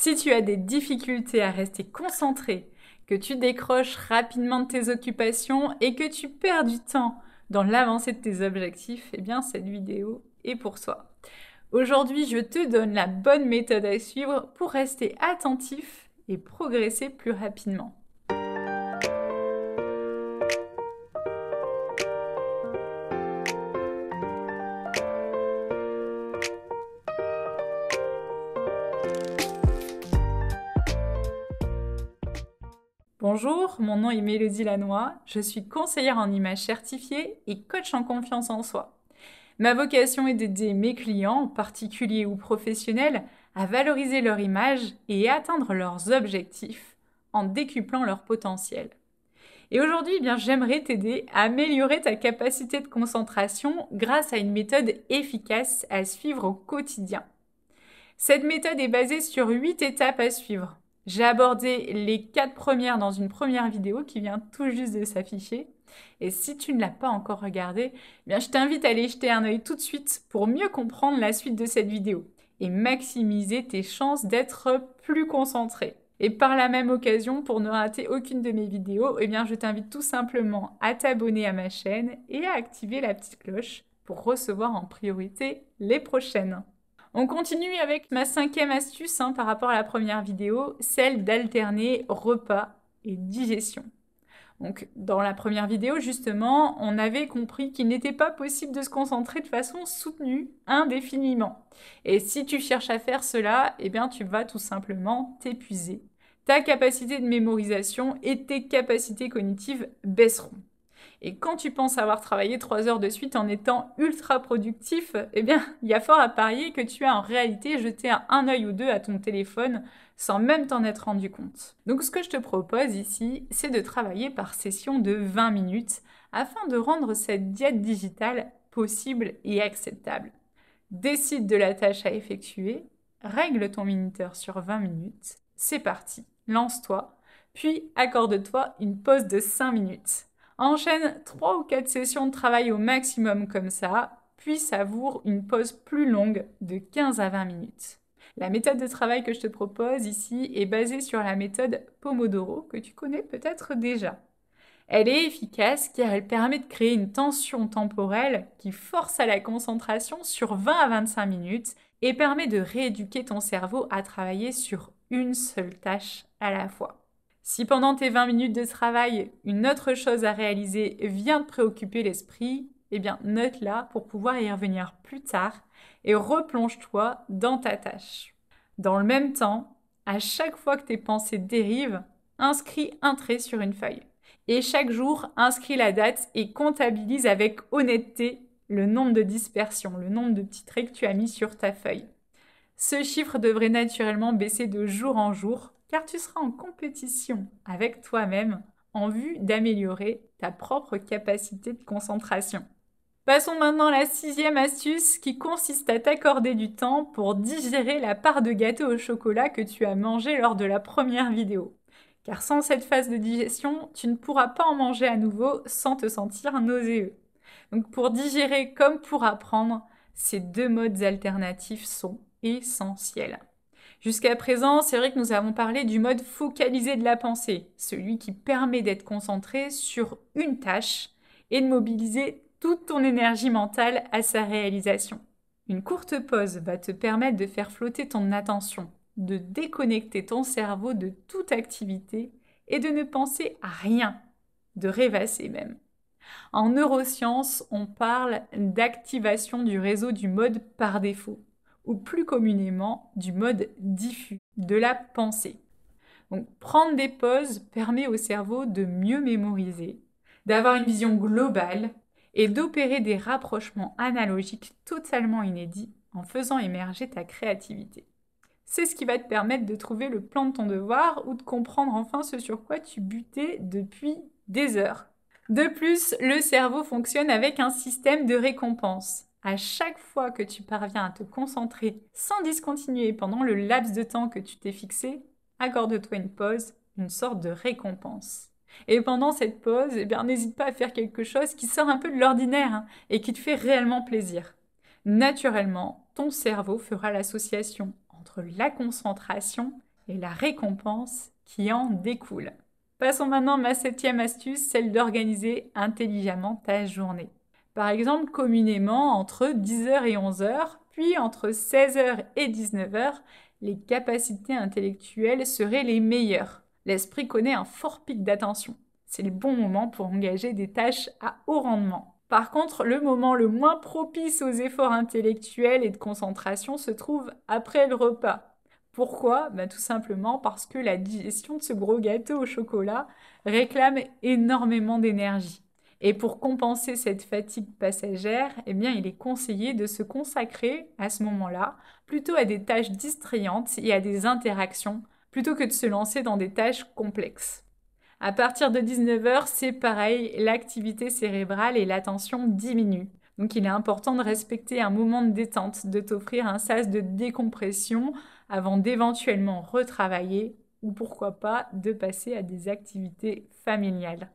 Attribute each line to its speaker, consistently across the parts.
Speaker 1: Si tu as des difficultés à rester concentré, que tu décroches rapidement de tes occupations et que tu perds du temps dans l'avancée de tes objectifs, eh bien cette vidéo est pour toi. Aujourd'hui, je te donne la bonne méthode à suivre pour rester attentif et progresser plus rapidement. Bonjour, mon nom est Mélodie Lannoy, je suis conseillère en images certifiée et coach en confiance en soi. Ma vocation est d'aider mes clients, particuliers ou professionnels, à valoriser leur image et atteindre leurs objectifs en décuplant leur potentiel. Et aujourd'hui, j'aimerais t'aider à améliorer ta capacité de concentration grâce à une méthode efficace à suivre au quotidien. Cette méthode est basée sur 8 étapes à suivre. J'ai abordé les 4 premières dans une première vidéo qui vient tout juste de s'afficher. Et si tu ne l'as pas encore regardée, je t'invite à aller jeter un œil tout de suite pour mieux comprendre la suite de cette vidéo et maximiser tes chances d'être plus concentré. Et par la même occasion, pour ne rater aucune de mes vidéos, je t'invite tout simplement à t'abonner à ma chaîne et à activer la petite cloche pour recevoir en priorité les prochaines. On continue avec ma 5e astuce par rapport à la première vidéo, celle d'alterner repas et digestion. Donc, dans la première vidéo, justement, on avait compris qu'il n'était pas possible de se concentrer de façon soutenue indéfiniment. Et si tu cherches à faire cela, tu vas tout simplement t'épuiser. Ta capacité de mémorisation et tes capacités cognitives baisseront. Et quand tu penses avoir travaillé 3 heures de suite en étant ultra productif, il y a fort à parier que tu as en réalité jeté un œil ou deux à ton téléphone sans même t'en être rendu compte. Donc ce que je te propose ici, c'est de travailler par session de 20 minutes afin de rendre cette diète digitale possible et acceptable. Décide de la tâche à effectuer, règle ton minuteur sur 20 minutes, c'est parti, lance-toi, puis accorde-toi une pause de 5 minutes. Enchaîne 3 ou 4 sessions de travail au maximum comme ça, puis savoure une pause plus longue de 15 à 20 minutes. La méthode de travail que je te propose ici est basée sur la méthode Pomodoro que tu connais peut-être déjà. Elle est efficace car elle permet de créer une tension temporelle qui force à la concentration sur 20 à 25 minutes et permet de rééduquer ton cerveau à travailler sur une seule tâche à la fois. Si pendant tes 20 minutes de travail, une autre chose à réaliser vient te préoccuper l'esprit, note-la pour pouvoir y revenir plus tard et replonge-toi dans ta tâche. Dans le même temps, à chaque fois que tes pensées dérivent, inscris un trait sur une feuille. Et chaque jour, inscris la date et comptabilise avec honnêteté le nombre de dispersions, le nombre de petits traits que tu as mis sur ta feuille. Ce chiffre devrait naturellement baisser de jour en jour car tu seras en compétition avec toi-même en vue d'améliorer ta propre capacité de concentration. Passons maintenant à la 6e astuce qui consiste à t'accorder du temps pour digérer la part de gâteau au chocolat que tu as mangé lors de la première vidéo. Car sans cette phase de digestion, tu ne pourras pas en manger à nouveau sans te sentir nauséeux. Donc pour digérer comme pour apprendre, ces 2 modes alternatifs sont essentiels. Jusqu'à présent, c'est vrai que nous avons parlé du mode focalisé de la pensée, celui qui permet d'être concentré sur une tâche et de mobiliser toute ton énergie mentale à sa réalisation. Une courte pause va te permettre de faire flotter ton attention, de déconnecter ton cerveau de toute activité et de ne penser à rien, de rêvasser même. En neurosciences, on parle d'activation du réseau du mode par défaut, ou plus communément du mode diffus, de la pensée. Donc prendre des pauses permet au cerveau de mieux mémoriser, d'avoir une vision globale et d'opérer des rapprochements analogiques totalement inédits en faisant émerger ta créativité. C'est ce qui va te permettre de trouver le plan de ton devoir ou de comprendre enfin ce sur quoi tu butais depuis des heures. De plus, le cerveau fonctionne avec un système de récompense. À chaque fois que tu parviens à te concentrer sans discontinuer pendant le laps de temps que tu t'es fixé, accorde-toi une pause, une sorte de récompense. Et pendant cette pause, n'hésite pas à faire quelque chose qui sort un peu de l'ordinaire et qui te fait réellement plaisir. Naturellement, ton cerveau fera l'association entre la concentration et la récompense qui en découle. Passons maintenant à ma 7e astuce, celle d'organiser intelligemment ta journée. Par exemple, communément entre 10h et 11h, puis entre 16h et 19h, les capacités intellectuelles seraient les meilleures. L'esprit connaît un fort pic d'attention. C'est le bon moment pour engager des tâches à haut rendement. Par contre, le moment le moins propice aux efforts intellectuels et de concentration se trouve après le repas. Pourquoi? Tout simplement parce que la digestion de ce gros gâteau au chocolat réclame énormément d'énergie. Et pour compenser cette fatigue passagère, il est conseillé de se consacrer à ce moment-là plutôt à des tâches distrayantes et à des interactions plutôt que de se lancer dans des tâches complexes. À partir de 19h, c'est pareil, l'activité cérébrale et l'attention diminuent. Donc il est important de respecter un moment de détente, de t'offrir un sas de décompression avant d'éventuellement retravailler ou pourquoi pas de passer à des activités familiales.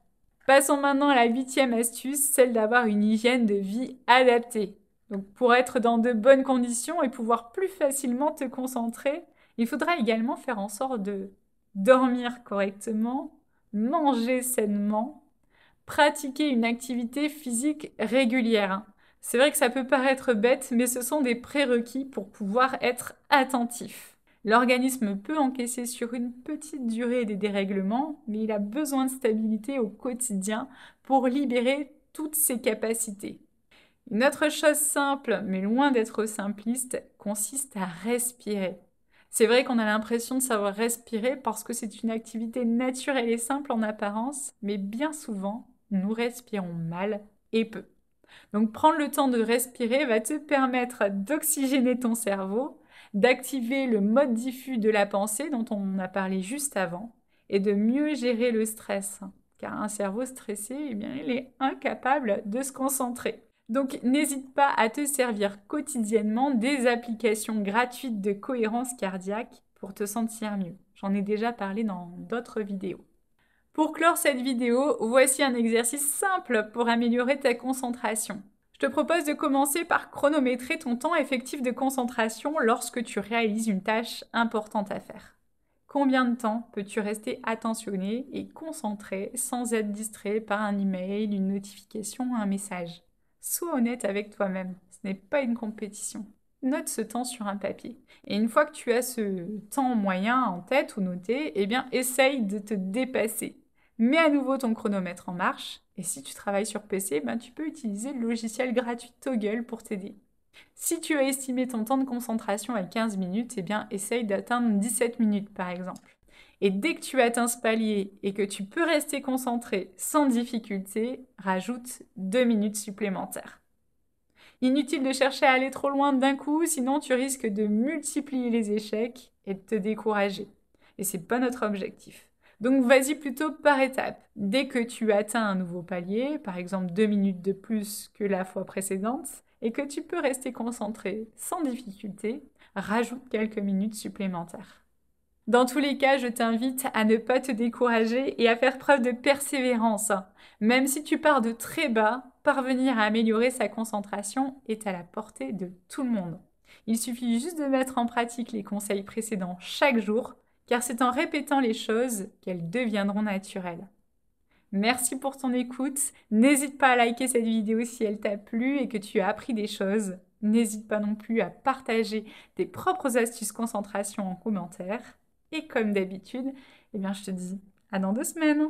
Speaker 1: Passons maintenant à la 8e astuce, celle d'avoir une hygiène de vie adaptée. Donc pour être dans de bonnes conditions et pouvoir plus facilement te concentrer, il faudra également faire en sorte de dormir correctement, manger sainement, pratiquer une activité physique régulière. C'est vrai que ça peut paraître bête, mais ce sont des prérequis pour pouvoir être attentif. L'organisme peut encaisser sur une petite durée des dérèglements, mais il a besoin de stabilité au quotidien pour libérer toutes ses capacités. Une autre chose simple, mais loin d'être simpliste, consiste à respirer. C'est vrai qu'on a l'impression de savoir respirer parce que c'est une activité naturelle et simple en apparence, mais bien souvent, nous respirons mal et peu. Donc prendre le temps de respirer va te permettre d'oxygéner ton cerveau, d'activer le mode diffus de la pensée dont on a parlé juste avant, et de mieux gérer le stress. Car un cerveau stressé, il est incapable de se concentrer. Donc n'hésite pas à te servir quotidiennement des applications gratuites de cohérence cardiaque pour te sentir mieux. J'en ai déjà parlé dans d'autres vidéos. Pour clore cette vidéo, voici un exercice simple pour améliorer ta concentration. Je te propose de commencer par chronométrer ton temps effectif de concentration lorsque tu réalises une tâche importante à faire. Combien de temps peux-tu rester attentionné et concentré sans être distrait par un email, une notification ou un message? Sois honnête avec toi-même, ce n'est pas une compétition. Note ce temps sur un papier. Et une fois que tu as ce temps moyen en tête ou noté, essaye de te dépasser. Mets à nouveau ton chronomètre en marche. Et si tu travailles sur PC, tu peux utiliser le logiciel gratuit Toggle pour t'aider. Si tu as estimé ton temps de concentration à 15 minutes, essaye d'atteindre 17 minutes par exemple. Et dès que tu atteins ce palier et que tu peux rester concentré sans difficulté, rajoute 2 minutes supplémentaires. Inutile de chercher à aller trop loin d'un coup, sinon tu risques de multiplier les échecs et de te décourager. Et c'est pas notre objectif. Donc vas-y plutôt par étapes. Dès que tu atteins un nouveau palier, par exemple 2 minutes de plus que la fois précédente, et que tu peux rester concentré sans difficulté, rajoute quelques minutes supplémentaires. Dans tous les cas, je t'invite à ne pas te décourager et à faire preuve de persévérance. Même si tu pars de très bas, parvenir à améliorer sa concentration est à la portée de tout le monde. Il suffit juste de mettre en pratique les conseils précédents chaque jour, car c'est en répétant les choses qu'elles deviendront naturelles. Merci pour ton écoute. N'hésite pas à liker cette vidéo si elle t'a plu et que tu as appris des choses. N'hésite pas non plus à partager tes propres astuces concentration en commentaire. Et comme d'habitude, je te dis à dans 2 semaines.